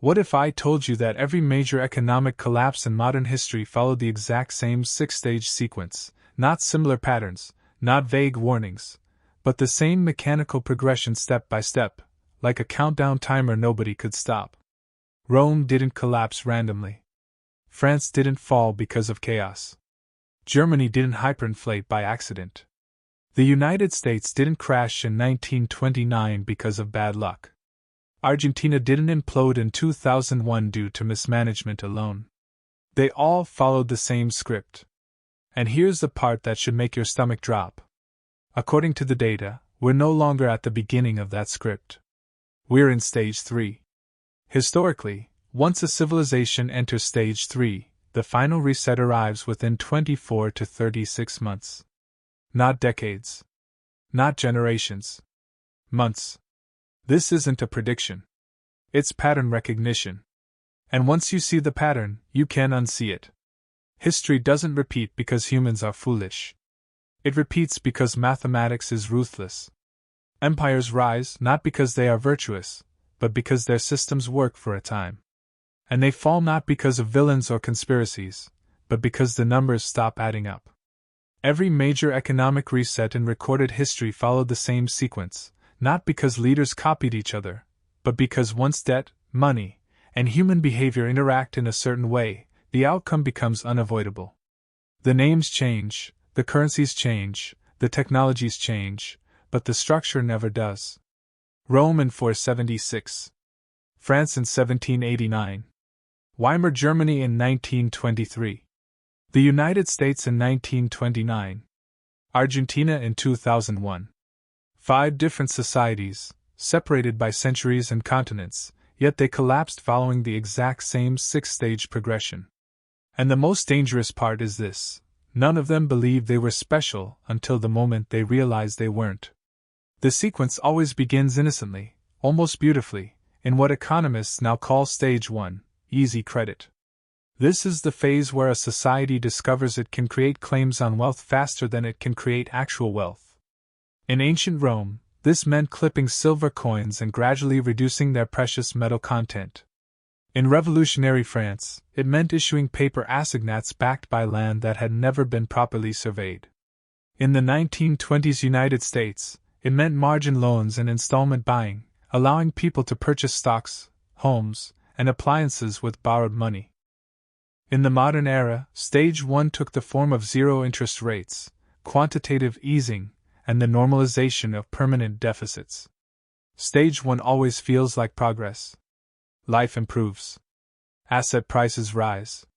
What if I told you that every major economic collapse in modern history followed the exact same six-stage sequence, not similar patterns, not vague warnings, but the same mechanical progression step by step, like a countdown timer nobody could stop? Rome didn't collapse randomly. France didn't fall because of chaos. Germany didn't hyperinflate by accident. The United States didn't crash in 1929 because of bad luck. Argentina didn't implode in 2001 due to mismanagement alone. They all followed the same script. And here's the part that should make your stomach drop. According to the data, we're no longer at the beginning of that script. We're in stage 3. Historically, once a civilization enters stage 3, the final reset arrives within 24 to 36 months. Not decades. Not generations. Months. This isn't a prediction. It's pattern recognition. And once you see the pattern, you can unsee it. History doesn't repeat because humans are foolish. It repeats because mathematics is ruthless. Empires rise not because they are virtuous, but because their systems work for a time. And they fall not because of villains or conspiracies, but because the numbers stop adding up. Every major economic reset in recorded history followed the same sequence, not because leaders copied each other, but because once debt, money, and human behavior interact in a certain way, the outcome becomes unavoidable. The names change, the currencies change, the technologies change, but the structure never does. Rome in 476. France in 1789. Weimar Germany in 1923. The United States in 1929. Argentina in 2001. 5 different societies, separated by centuries and continents, yet they collapsed following the exact same 6-stage progression. And the most dangerous part is this: none of them believed they were special until the moment they realized they weren't. The sequence always begins innocently, almost beautifully, in what economists now call stage 1, easy credit. This is the phase where a society discovers it can create claims on wealth faster than it can create actual wealth. In ancient Rome, this meant clipping silver coins and gradually reducing their precious metal content. In revolutionary France, it meant issuing paper assignats backed by land that had never been properly surveyed. In the 1920s United States, it meant margin loans and installment buying, allowing people to purchase stocks, homes, and appliances with borrowed money. In the modern era, Stage 1 took the form of zero interest rates, quantitative easing, and the normalization of permanent deficits. Stage 1 always feels like progress. Life improves. Asset prices rise.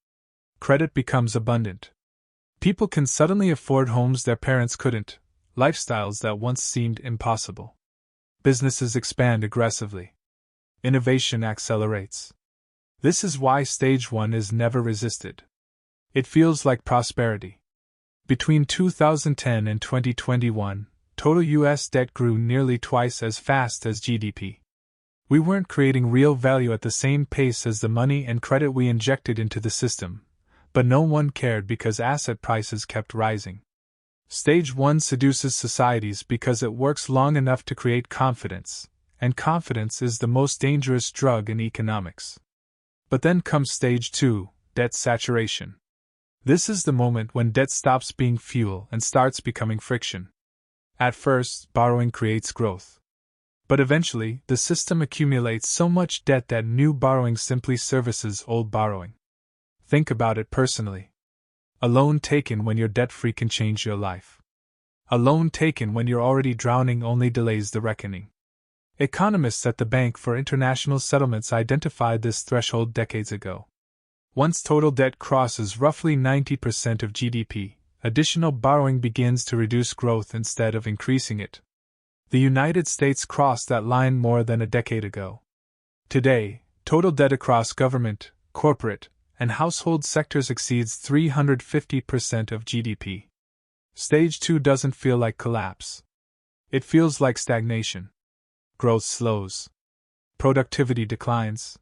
Credit becomes abundant. People can suddenly afford homes their parents couldn't, lifestyles that once seemed impossible. Businesses expand aggressively. Innovation accelerates. This is why Stage 1 is never resisted. It feels like prosperity. Between 2010 and 2021, total U.S. debt grew nearly twice as fast as GDP. We weren't creating real value at the same pace as the money and credit we injected into the system, but no one cared because asset prices kept rising. Stage 1 seduces societies because it works long enough to create confidence, and confidence is the most dangerous drug in economics. But then comes Stage 2, debt saturation. This is the moment when debt stops being fuel and starts becoming friction. At first, borrowing creates growth. But eventually, the system accumulates so much debt that new borrowing simply services old borrowing. Think about it personally. A loan taken when you're debt-free can change your life. A loan taken when you're already drowning only delays the reckoning. Economists at the Bank for International Settlements identified this threshold decades ago. Once total debt crosses roughly 90% of GDP, additional borrowing begins to reduce growth instead of increasing it. The United States crossed that line more than a decade ago. Today, total debt across government, corporate, and household sectors exceeds 350% of GDP. Stage 2 doesn't feel like collapse. It feels like stagnation. Growth slows. Productivity declines.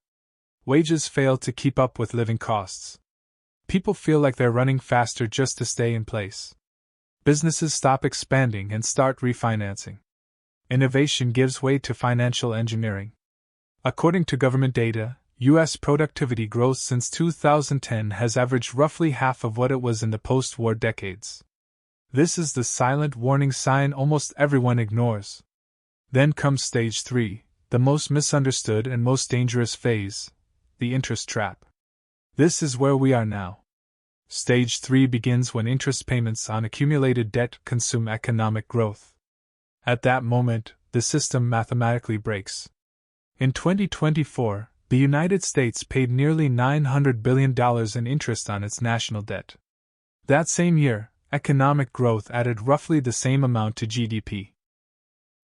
Wages fail to keep up with living costs. People feel like they're running faster just to stay in place. Businesses stop expanding and start refinancing. Innovation gives way to financial engineering. According to government data, U.S. productivity growth since 2010 has averaged roughly half of what it was in the post-war decades. This is the silent warning sign almost everyone ignores. Then comes stage 3, the most misunderstood and most dangerous phase, the interest trap. This is where we are now. Stage 3 begins when interest payments on accumulated debt consume economic growth. At that moment, the system mathematically breaks. In 2024, the United States paid nearly $900 billion in interest on its national debt. That same year, economic growth added roughly the same amount to GDP.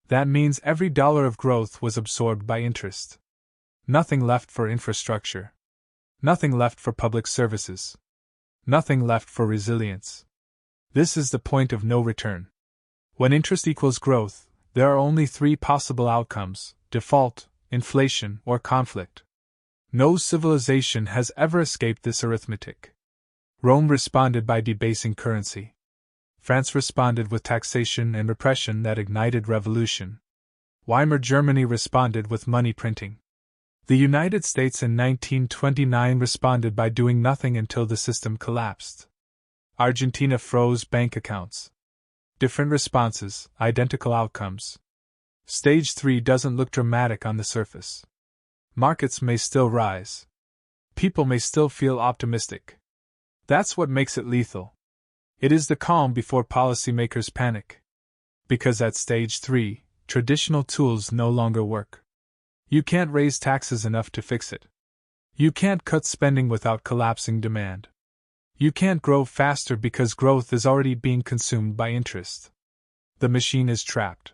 That means every dollar of growth was absorbed by interest. Nothing left for infrastructure. Nothing left for public services. Nothing left for resilience. This is the point of no return. When interest equals growth, there are only 3 possible outcomes: default, inflation, or conflict. No civilization has ever escaped this arithmetic. Rome responded by debasing currency. France responded with taxation and repression that ignited revolution. Weimar Germany responded with money printing. The United States in 1929 responded by doing nothing until the system collapsed. Argentina froze bank accounts. Different responses, identical outcomes. Stage 3 doesn't look dramatic on the surface. Markets may still rise. People may still feel optimistic. That's what makes it lethal. It is the calm before policymakers panic. Because at stage 3, traditional tools no longer work. You can't raise taxes enough to fix it. You can't cut spending without collapsing demand. You can't grow faster because growth is already being consumed by interest. The machine is trapped.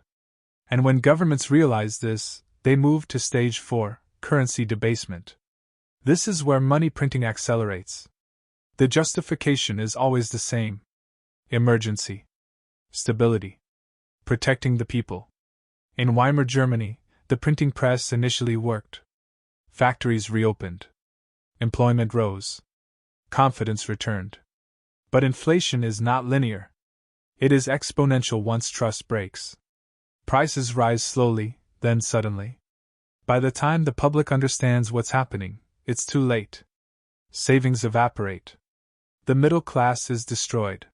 And when governments realize this, they move to stage 4, currency debasement. This is where money printing accelerates. The justification is always the same: emergency, stability, protecting the people. In Weimar Germany, the printing press initially worked. Factories reopened. Employment rose. Confidence returned. But inflation is not linear. It is exponential once trust breaks. Prices rise slowly, then suddenly. By the time the public understands what's happening, it's too late. Savings evaporate. The middle class is destroyed.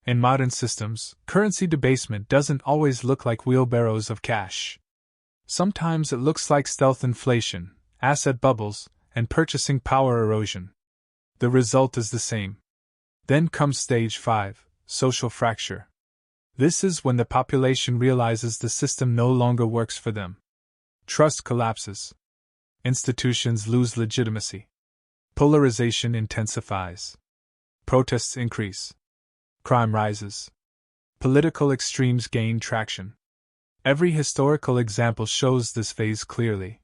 In modern systems, currency debasement doesn't always look like wheelbarrows of cash. Sometimes it looks like stealth inflation, asset bubbles, and purchasing power erosion. The result is the same. Then comes stage 5, social fracture. This is when the population realizes the system no longer works for them. Trust collapses. Institutions lose legitimacy. Polarization intensifies. Protests increase. Crime rises. Political extremes gain traction. Every historical example shows this phase clearly.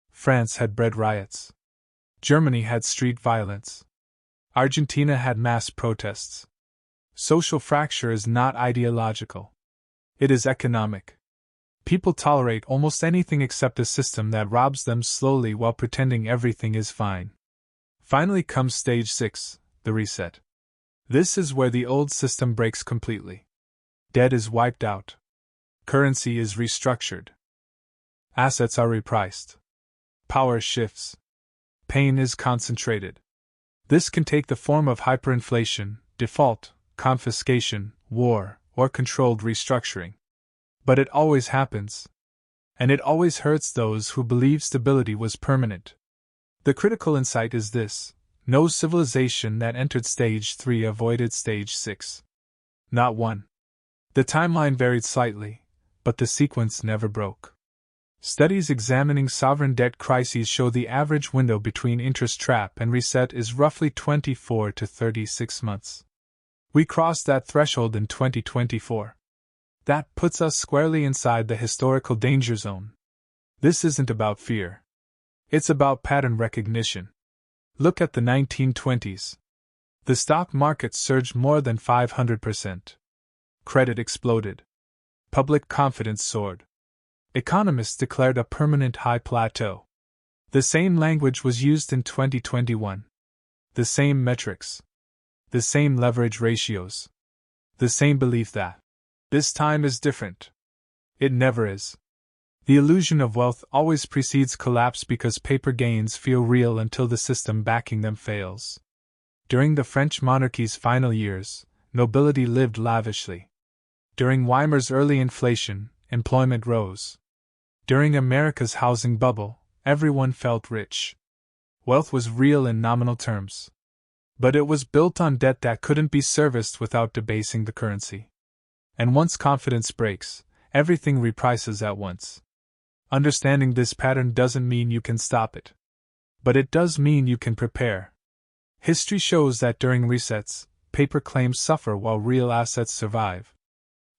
France had bread riots. Germany had street violence. Argentina had mass protests. Social fracture is not ideological. It is economic. People tolerate almost anything except a system that robs them slowly while pretending everything is fine. Finally comes stage 6, the reset. This is where the old system breaks completely. Debt is wiped out. Currency is restructured. Assets are repriced. Power shifts. Pain is concentrated. This can take the form of hyperinflation, default, confiscation, war, or controlled restructuring. But it always happens. And it always hurts those who believe stability was permanent. The critical insight is this: no civilization that entered stage 3 avoided stage 6. Not one. The timeline varied slightly, but the sequence never broke. Studies examining sovereign debt crises show the average window between interest trap and reset is roughly 24 to 36 months. We crossed that threshold in 2024. That puts us squarely inside the historical danger zone. This isn't about fear. It's about pattern recognition. Look at the 1920s. The stock market surged more than 500%. Credit exploded. Public confidence soared. Economists declared a permanent high plateau. The same language was used in 2021. The same metrics. The same leverage ratios. The same belief that this time is different. It never is. The illusion of wealth always precedes collapse because paper gains feel real until the system backing them fails. During the French monarchy's final years, nobility lived lavishly. During Weimar's early inflation, employment rose. During America's housing bubble, everyone felt rich. Wealth was real in nominal terms. But it was built on debt that couldn't be serviced without debasing the currency. And once confidence breaks, everything reprices at once. Understanding this pattern doesn't mean you can stop it. But it does mean you can prepare. History shows that during resets, paper claims suffer while real assets survive.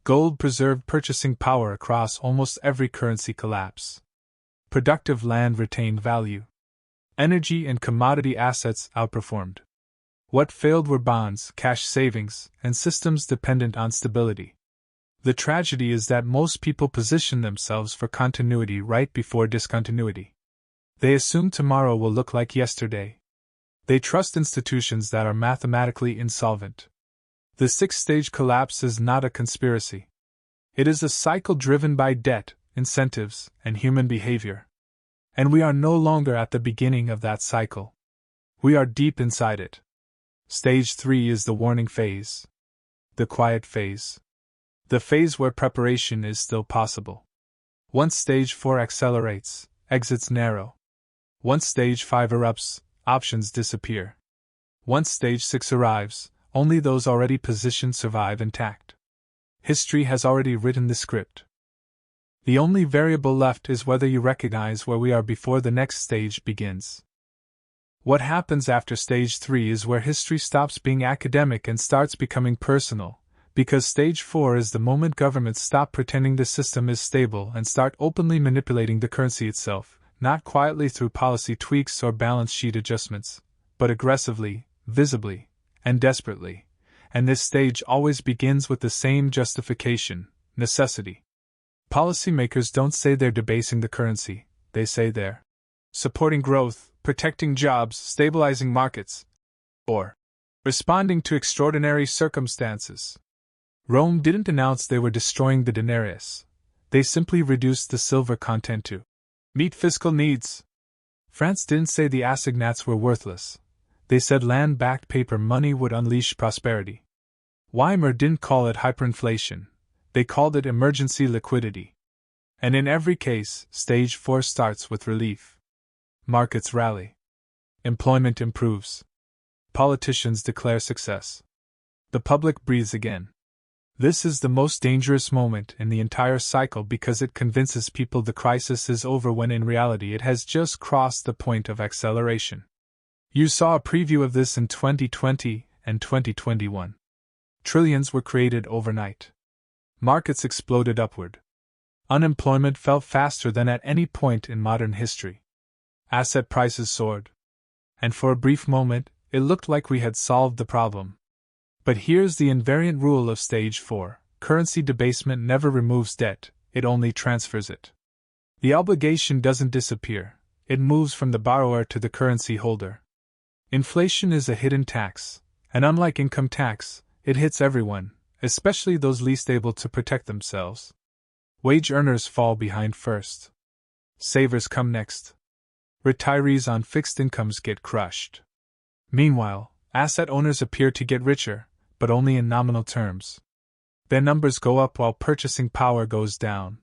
Gold preserved purchasing power across almost every currency collapse. Productive land retained value. Energy and commodity assets outperformed. What failed were bonds, cash savings, and systems dependent on stability. The tragedy is that most people position themselves for continuity right before discontinuity. They assume tomorrow will look like yesterday. They trust institutions that are mathematically insolvent. The six-stage collapse is not a conspiracy. It is a cycle driven by debt, incentives, and human behavior. And we are no longer at the beginning of that cycle. We are deep inside it. Stage 3 is the warning phase. The quiet phase. The phase where preparation is still possible. Once stage 4 accelerates, exits narrow. Once stage 5 erupts, options disappear. Once stage 6 arrives, only those already positioned survive intact. History has already written the script. The only variable left is whether you recognize where we are before the next stage begins. What happens after stage 3 is where history stops being academic and starts becoming personal, because stage 4 is the moment governments stop pretending the system is stable and start openly manipulating the currency itself, not quietly through policy tweaks or balance sheet adjustments, but aggressively, visibly, and desperately. And this stage always begins with the same justification: necessity. Policymakers don't say they're debasing the currency, they say they're supporting growth, protecting jobs, stabilizing markets, or responding to extraordinary circumstances. Rome didn't announce they were destroying the denarius. They simply reduced the silver content to meet fiscal needs. France didn't say the assignats were worthless. They said land-backed paper money would unleash prosperity. Weimar didn't call it hyperinflation. They called it emergency liquidity. And in every case, stage 4 starts with relief. Markets rally. Employment improves. Politicians declare success. The public breathes again. This is the most dangerous moment in the entire cycle because it convinces people the crisis is over when in reality it has just crossed the point of acceleration. You saw a preview of this in 2020 and 2021. Trillions were created overnight. Markets exploded upward. Unemployment fell faster than at any point in modern history. Asset prices soared. And for a brief moment, it looked like we had solved the problem. But here's the invariant rule of stage 4. Currency debasement never removes debt, it only transfers it. The obligation doesn't disappear, it moves from the borrower to the currency holder. Inflation is a hidden tax, and unlike income tax, it hits everyone, especially those least able to protect themselves. Wage earners fall behind first. Savers come next. Retirees on fixed incomes get crushed. Meanwhile, asset owners appear to get richer, but only in nominal terms. Their numbers go up while purchasing power goes down.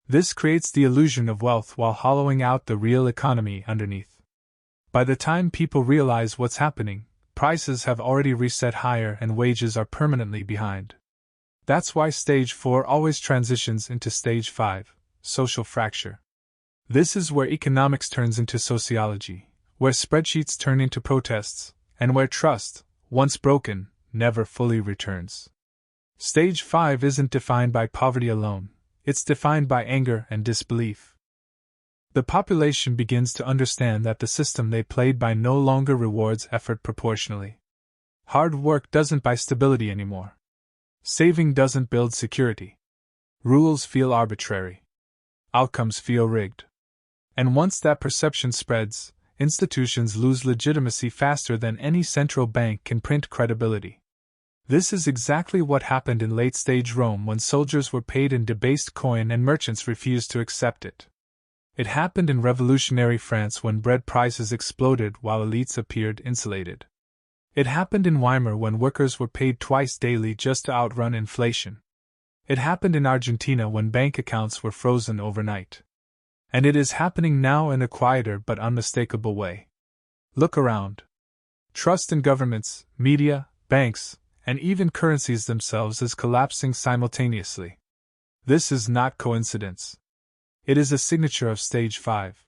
This creates the illusion of wealth while hollowing out the real economy underneath. By the time people realize what's happening, prices have already reset higher and wages are permanently behind. That's why stage 4 always transitions into stage 5, social fracture. This is where economics turns into sociology, where spreadsheets turn into protests, and where trust, once broken, never fully returns. Stage 5 isn't defined by poverty alone, it's defined by anger and disbelief. The population begins to understand that the system they played by no longer rewards effort proportionally. Hard work doesn't buy stability anymore. Saving doesn't build security. Rules feel arbitrary. Outcomes feel rigged. And once that perception spreads, institutions lose legitimacy faster than any central bank can print credibility. This is exactly what happened in late-stage Rome when soldiers were paid in debased coin and merchants refused to accept it. It happened in revolutionary France when bread prices exploded while elites appeared insulated. It happened in Weimar when workers were paid twice daily just to outrun inflation. It happened in Argentina when bank accounts were frozen overnight. And it is happening now in a quieter but unmistakable way. Look around. Trust in governments, media, banks, and even currencies themselves is collapsing simultaneously. This is not coincidence. It is a signature of Stage 5.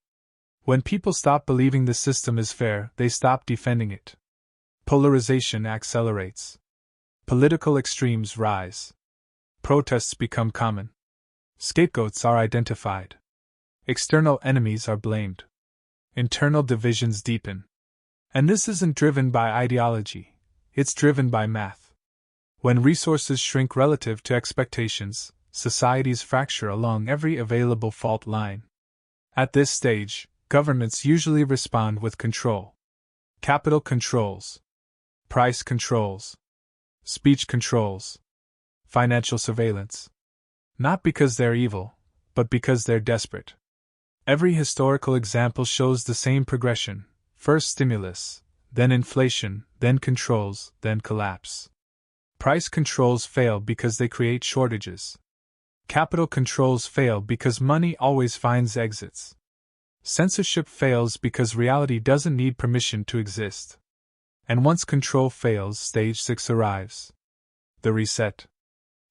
When people stop believing the system is fair, they stop defending it. Polarization accelerates. Political extremes rise. Protests become common. Scapegoats are identified. External enemies are blamed. Internal divisions deepen. And this isn't driven by ideology, it's driven by math. When resources shrink relative to expectations, societies fracture along every available fault line. At this stage, governments usually respond with control. Capital controls. Price controls. Speech controls. Financial surveillance. Not because they're evil, but because they're desperate. Every historical example shows the same progression: first stimulus, then inflation, then controls, then collapse. Price controls fail because they create shortages. Capital controls fail because money always finds exits. Censorship fails because reality doesn't need permission to exist. And once control fails, Stage 6 arrives. The reset.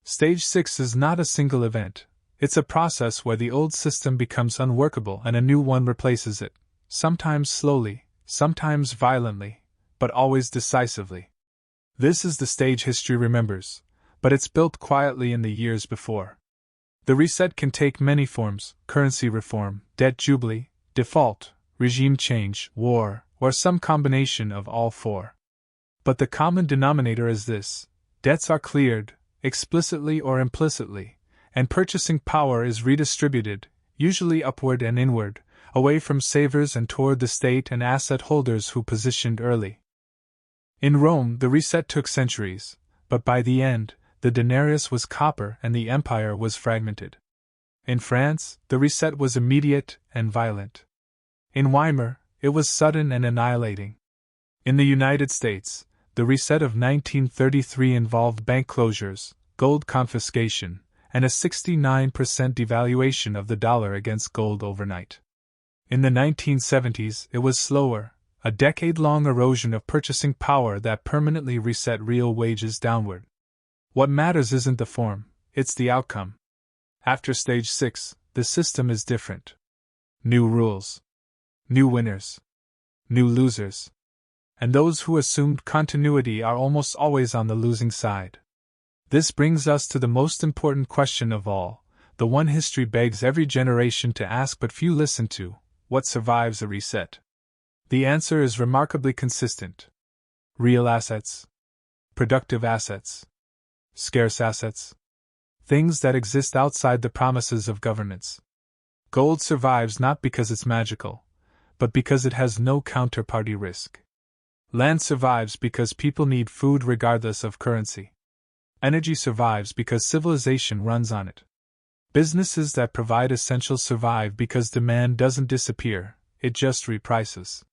Stage 6 is not a single event. It's a process where the old system becomes unworkable and a new one replaces it, sometimes slowly, sometimes violently, but always decisively. This is the stage history remembers, but it's built quietly in the years before. The reset can take many forms: currency reform, debt jubilee, default, regime change, war, or some combination of all four. But the common denominator is this: debts are cleared, explicitly or implicitly, and purchasing power is redistributed, usually upward and inward, away from savers and toward the state and asset holders who positioned early. In Rome, the reset took centuries, but by the end, the denarius was copper and the empire was fragmented. In France, the reset was immediate and violent. In Weimar, it was sudden and annihilating. In the United States, the reset of 1933 involved bank closures, gold confiscation, and a 69% devaluation of the dollar against gold overnight. In the 1970s, it was slower, a decade-long erosion of purchasing power that permanently reset real wages downward. What matters isn't the form, it's the outcome. After Stage 6, the system is different. New rules. New winners. New losers. And those who assumed continuity are almost always on the losing side. This brings us to the most important question of all, the one history begs every generation to ask but few listen to: what survives a reset? The answer is remarkably consistent. Real assets. Productive assets. Scarce assets. Things that exist outside the promises of governance. Gold survives not because it's magical, but because it has no counterparty risk. Land survives because people need food regardless of currency. Energy survives because civilization runs on it. Businesses that provide essentials survive because demand doesn't disappear, it just reprices.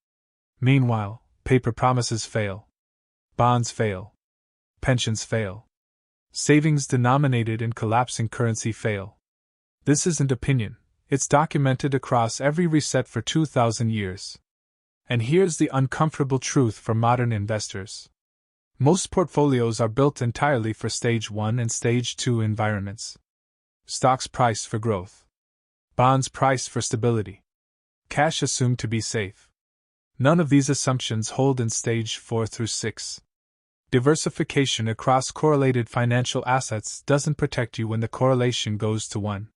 Meanwhile, paper promises fail. Bonds fail. Pensions fail. Savings denominated in collapsing currency fail. This isn't opinion, it's documented across every reset for 2,000 years. And here's the uncomfortable truth for modern investors. Most portfolios are built entirely for Stage 1 and Stage 2 environments. Stocks priced for growth. Bonds priced for stability. Cash assumed to be safe. None of these assumptions hold in Stage 4 through 6. Diversification across correlated financial assets doesn't protect you when the correlation goes to 1.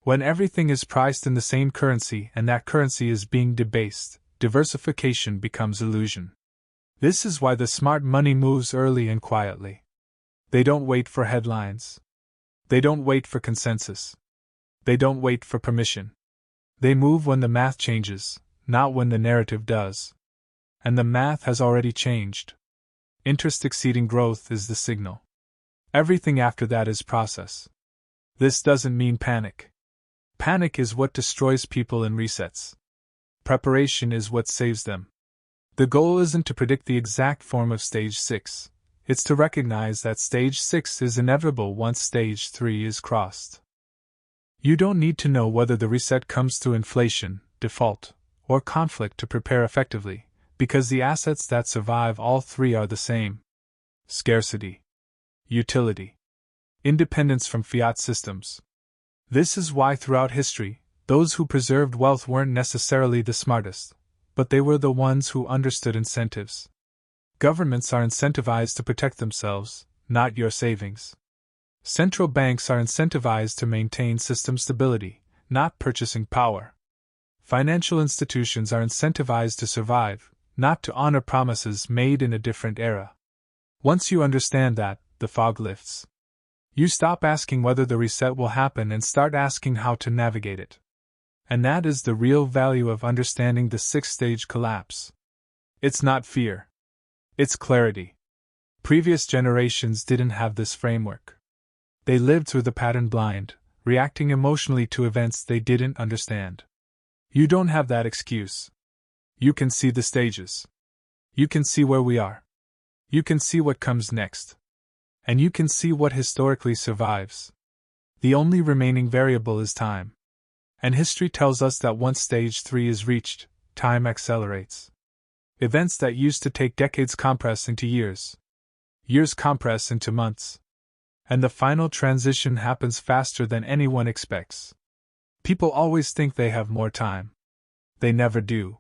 When everything is priced in the same currency and that currency is being debased, diversification becomes illusion. This is why the smart money moves early and quietly. They don't wait for headlines. They don't wait for consensus. They don't wait for permission. They move when the math changes, not when the narrative does. And the math has already changed. Interest exceeding growth is the signal. Everything after that is process. This doesn't mean panic. Panic is what destroys people and resets. Preparation is what saves them. The goal isn't to predict the exact form of Stage 6, it's to recognize that Stage 6 is inevitable once Stage 3 is crossed. You don't need to know whether the reset comes through inflation, default, or conflict to prepare effectively, because the assets that survive all three are the same: scarcity, utility, independence from fiat systems. This is why throughout history, those who preserved wealth weren't necessarily the smartest, but they were the ones who understood incentives. Governments are incentivized to protect themselves, not your savings. Central banks are incentivized to maintain system stability, not purchasing power. Financial institutions are incentivized to survive, not to honor promises made in a different era. Once you understand that, the fog lifts. You stop asking whether the reset will happen and start asking how to navigate it. And that is the real value of understanding the six-stage collapse. It's not fear. It's clarity. Previous generations didn't have this framework. They lived through the pattern blind, reacting emotionally to events they didn't understand. You don't have that excuse. You can see the stages. You can see where we are. You can see what comes next. And you can see what historically survives. The only remaining variable is time. And history tells us that once Stage 3 is reached, time accelerates. Events that used to take decades compress into years. Years compress into months. And the final transition happens faster than anyone expects. People always think they have more time. They never do.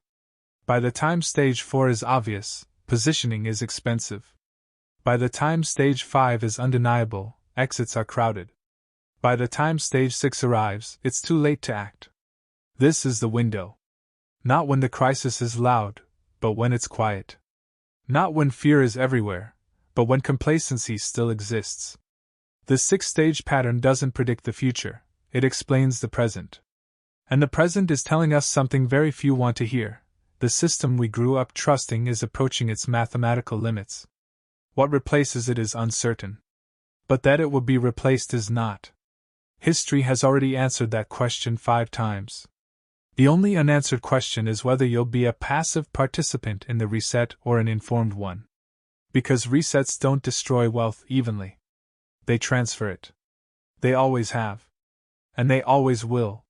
By the time Stage 4 is obvious, positioning is expensive. By the time Stage 5 is undeniable, exits are crowded. By the time Stage 6 arrives, it's too late to act. This is the window. Not when the crisis is loud, but when it's quiet. Not when fear is everywhere, but when complacency still exists. The six-stage pattern doesn't predict the future, it explains the present. And the present is telling us something very few want to hear. The system we grew up trusting is approaching its mathematical limits. What replaces it is uncertain. But that it will be replaced is not. History has already answered that question 5 times. The only unanswered question is whether you'll be a passive participant in the reset or an informed one. Because resets don't destroy wealth evenly. They transfer it. They always have. And they always will.